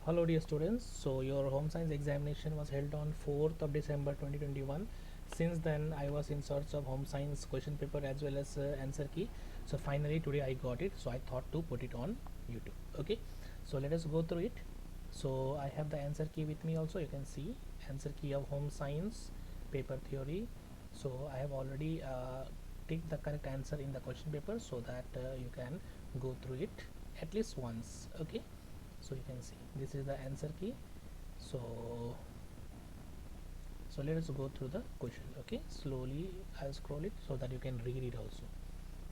Hello dear students, so your home science examination was held on 4th of December 2021. Since then I was in search of home science question paper as well as answer key. So finally today I got it, so I thought to put it on YouTube. Okay, so let us go through it. So I have the answer key with me also. You can see answer key of home science paper theory. So I have already ticked the correct answer in the question paper so that you can go through it at least once. Okay, so you can see this is the answer key. So let us go through the question. Okay, slowly I'll scroll it so that you can read it also.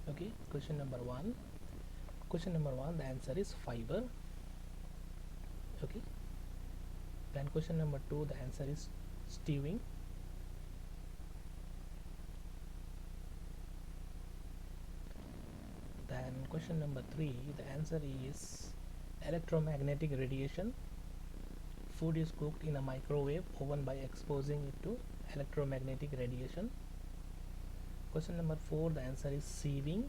Okay, question number one, the answer is fiber. Okay, then question number two, the answer is stewing. Then question number three, the answer is electromagnetic radiation. Food is cooked in a microwave oven by exposing it to electromagnetic radiation. Question number four, the answer is sieving.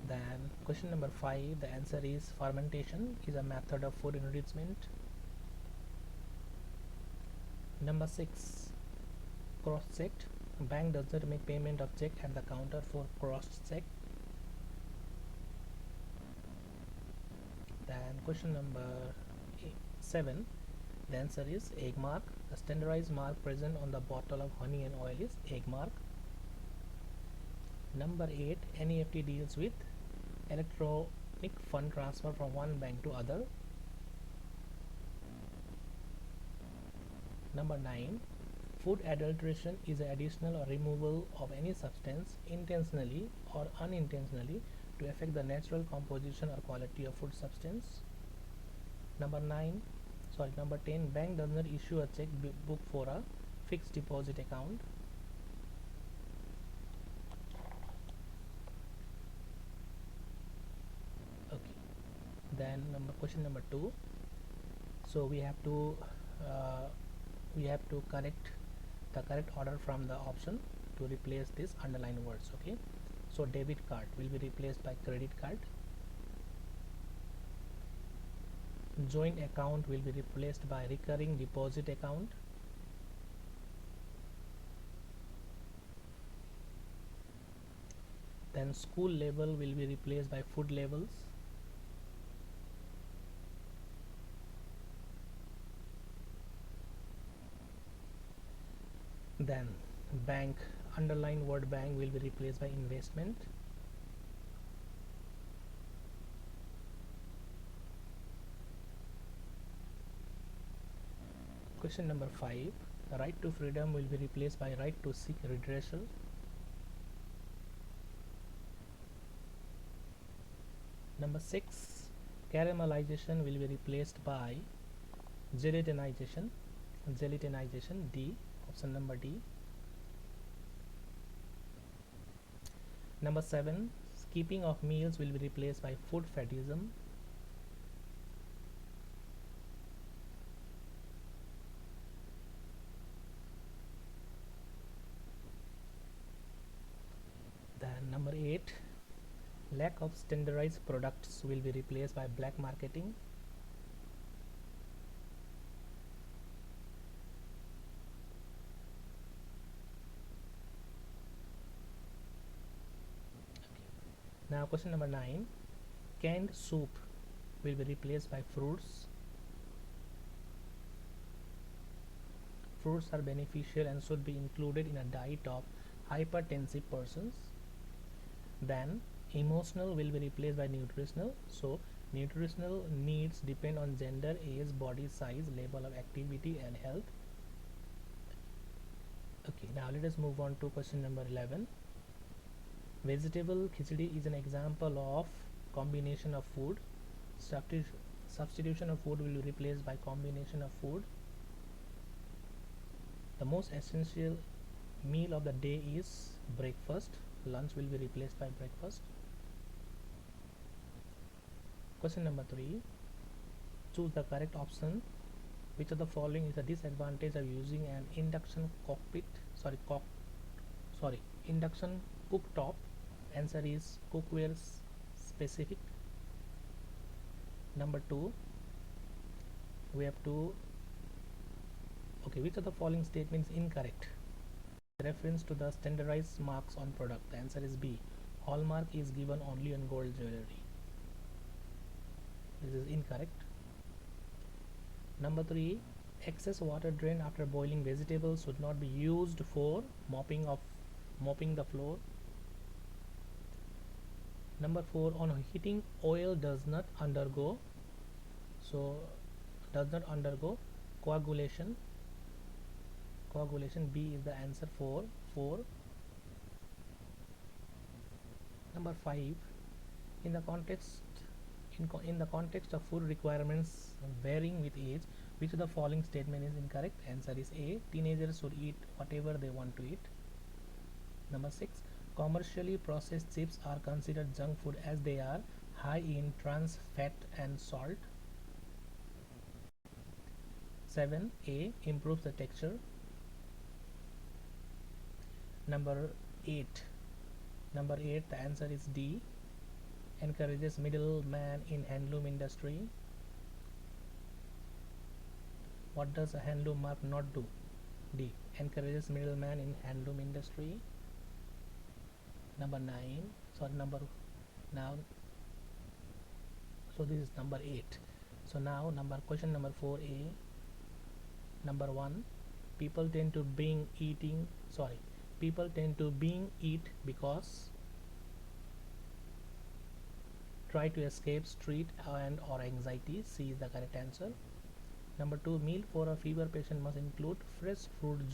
Then question number five, the answer is fermentation is a method of food enrichment. Number six, cross checked. Bank does not make payment of check at the counter for cross check. Then question number seven, the answer is egg mark. The standardized mark present on the bottle of honey and oil is egg mark. Number eight, NEFT deals with electronic fund transfer from one bank to other. Number 9, food adulteration is the additional or removal of any substance intentionally or unintentionally to affect the natural composition or quality of food substance. Number 10, bank does not issue a check book for a fixed deposit account. Okay, then question number 2. So uh, we have to correct the correct order from the option to replace these underlined words. Okay, so debit card will be replaced by credit card. Joint account will be replaced by recurring deposit account. Then school label will be replaced by food labels. Then bank, underline word bank will be replaced by investment. Question number 5, right to freedom will be replaced by right to seek redressal. Number 6, caramelization will be replaced by gelatinization. Gelatinization, D, option number D. Number 7, skipping of meals will be replaced by food fatigism. Then number 8, lack of standardized products will be replaced by black marketing. Now question number 9, canned soup will be replaced by fruits. Fruits are beneficial and should be included in a diet of hypertensive persons. Then emotional will be replaced by nutritional. So nutritional needs depend on gender, age, body size, level of activity and health. Okay, now let us move on to question number 11. Vegetable khichdi is an example of combination of food. Substitution of food will be replaced by combination of food. The most essential meal of the day is breakfast. Lunch will be replaced by breakfast. Question number 3, choose the correct option. Which of the following is a disadvantage of using an induction induction cooktop? Answer is cookware specific. Number 2, we have to, okay, which of the following statements incorrect? Reference to the standardized marks on product. The answer is B. Hallmark is given only on gold jewelry. This is incorrect. Number 3, excess water drained after boiling vegetables should not be used for mopping the floor. Number 4, on heating, oil does not undergo coagulation. B is the answer for 4. Number 5, in the context of food requirements varying with age, which of the following statement is incorrect? Answer is A. Teenagers should eat whatever they want to eat. Number 6, commercially processed chips are considered junk food as they are high in trans fat and salt. 7, A, improves the texture. Number 8, the answer is D, encourages middleman in handloom industry. What does a handloom mark not do? D, encourages middleman in handloom industry. Number 9, now, so this is number 8. So now question number 4A. Number 1, people tend to eat because try to escape street and or anxiety. C is the correct answer. Number 2, meal for a fever patient must include fresh fruit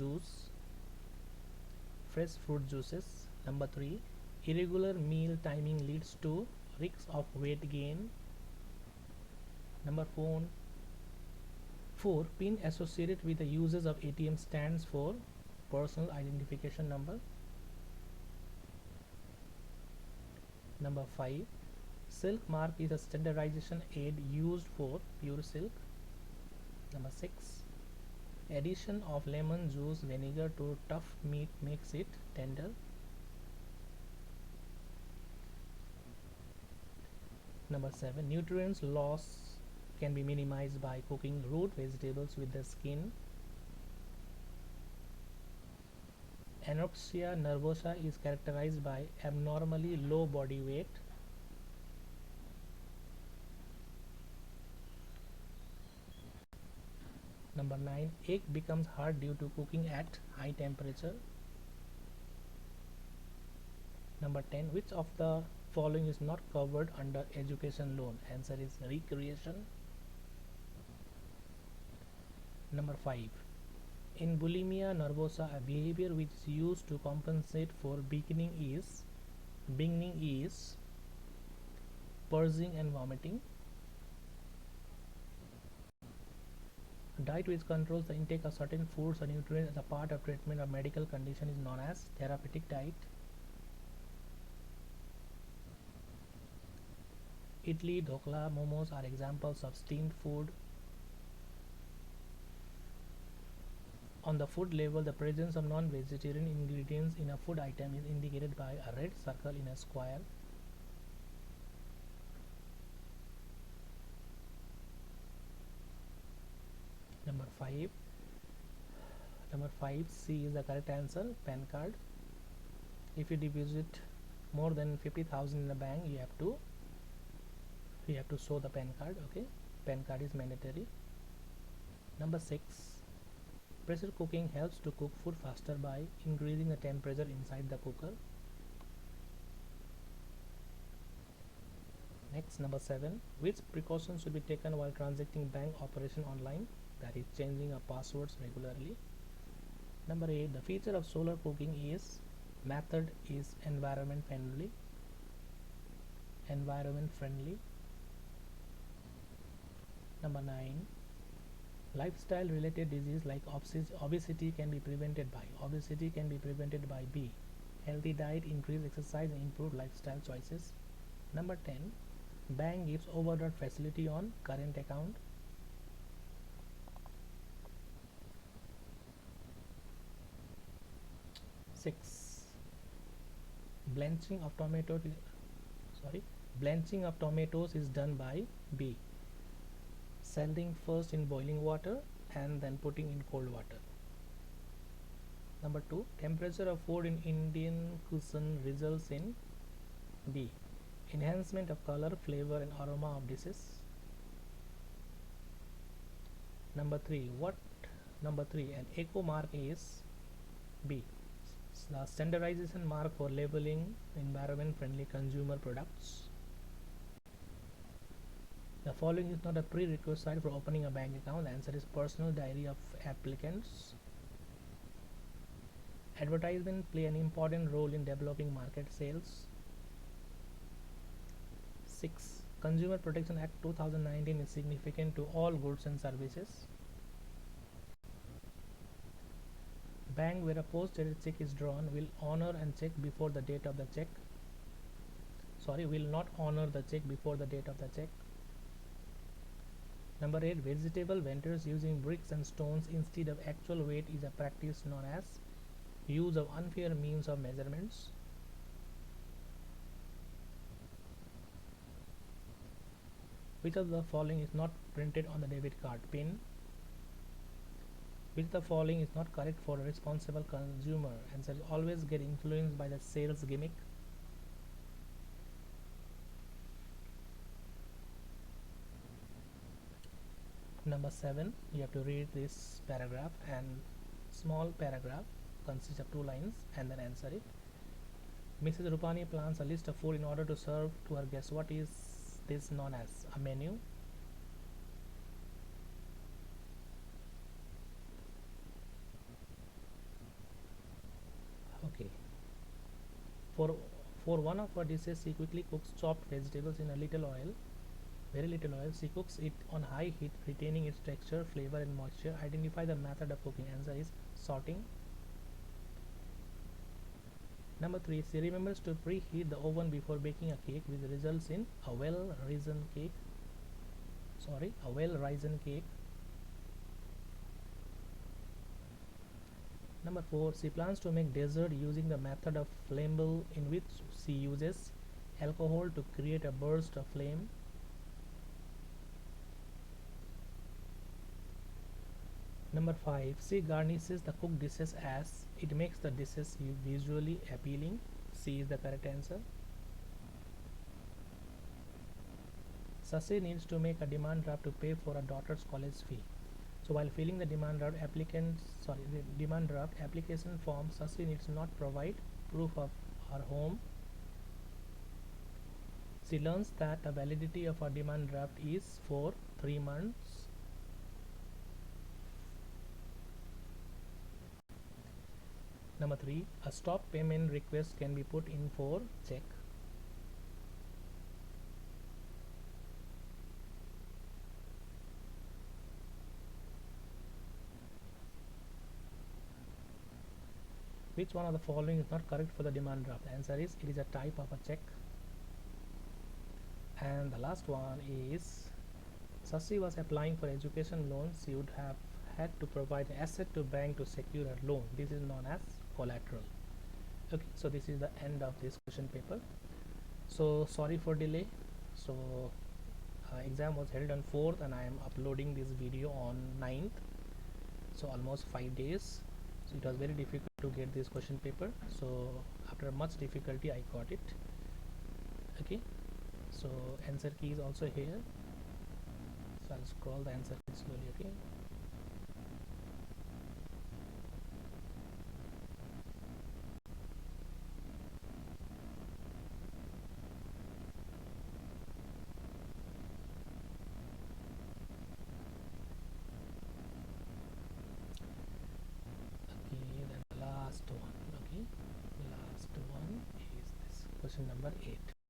juices. Number 3, irregular meal timing leads to risks of weight gain. Number 4, pin associated with the uses of ATM stands for personal identification number. Number 5, silk mark is a standardization aid used for pure silk. Number 6, addition of lemon juice vinegar to tough meat makes it tender. Number 7, nutrients loss can be minimized by cooking root vegetables with the skin. Anorexia nervosa is characterized by abnormally low body weight. Number 9, egg becomes hard due to cooking at high temperature. Number 10, which of the following is not covered under education loan? Answer is recreation. Number 5, in bulimia nervosa, a behavior which is used to compensate for beginning is purging and vomiting. Diet which controls the intake of certain foods or nutrients as a part of treatment or medical condition is known as therapeutic diet. Idli, dhokla, momos are examples of steamed food. On the food label, the presence of non-vegetarian ingredients in a food item is indicated by a red circle in a square. Number 5, C is the correct answer, PAN card. If you deposit more than 50,000 in the bank, you have to show the PAN card. Okay, PAN card is mandatory. Number 6, pressure cooking helps to cook food faster by increasing the temperature inside the cooker. Next, number 7, which precautions should be taken while transacting bank operation online? That is changing our passwords regularly. Number 8, the feature of solar cooking is method is environment friendly. Number 9, lifestyle related disease like obesity can be prevented by B, healthy diet, increased exercise and improved lifestyle choices. Number 10, bank gives overdraft facility on current account. 6, blanching of tomato sorry blanching of tomatoes is done by B, salting first in boiling water and then putting in cold water. Number 2, temperature of food in Indian cuisine results in B, enhancement of color, flavor and aroma of dishes. Number 3, an eco mark is B, the standardization mark for labeling environment friendly consumer products. The following is not a prerequisite for opening a bank account. The answer is personal diary of applicants. Advertisement play an important role in developing market sales. 6. Consumer Protection Act 2019 is significant to all goods and services. Bank where a post-dated check is drawn will honor and check before the date of the check. Will not honor the check before the date of the check. Number 8, vegetable vendors using bricks and stones instead of actual weight is a practice known as use of unfair means of measurements. Which of the following is not printed on the debit card pin? Which of the following is not correct for a responsible consumer? Answer: always get influenced by the sales gimmick. Number 7, you have to read this paragraph, and small paragraph consists of 2 lines and then answer it. Mrs. Rupani plans a list of food in order to serve to her guests. What is this known as? A menu. Okay. For one of her dishes, she quickly cooks chopped vegetables in a little oil, very little oil. She cooks it on high heat, retaining its texture, flavor and moisture. Identify the method of cooking. Answer is sorting. Number 3, she remembers to preheat the oven before baking a cake, which results in a well-risen cake. Number 4, she plans to make dessert using the method of flammable, in which she uses alcohol to create a burst of flame. Number 5, she garnishes the cooked dishes as it makes the dishes visually appealing. C is the correct answer. Sasi needs to make a demand draft to pay for a daughter's college fee. So while filling the demand draft application form, Sasi needs not provide proof of her home. She learns that the validity of her demand draft is for 3 months. Number 3, a stop payment request can be put in for check. Which one of the following is not correct for the demand draft? The answer is it is a type of a check. And the last one is Sasi was applying for education loan. She would have had to provide an asset to bank to secure her loan. This is known as collateral. Okay, so this is the end of this question paper. So sorry for delay. So exam was held on 4th and I am uploading this video on 9th, so almost 5 days. So it was very difficult to get this question paper, so after much difficulty I got it. Okay, so answer key is also here, so I'll scroll the answer key slowly. Okay, then the last one. Okay, last one is this question number 8.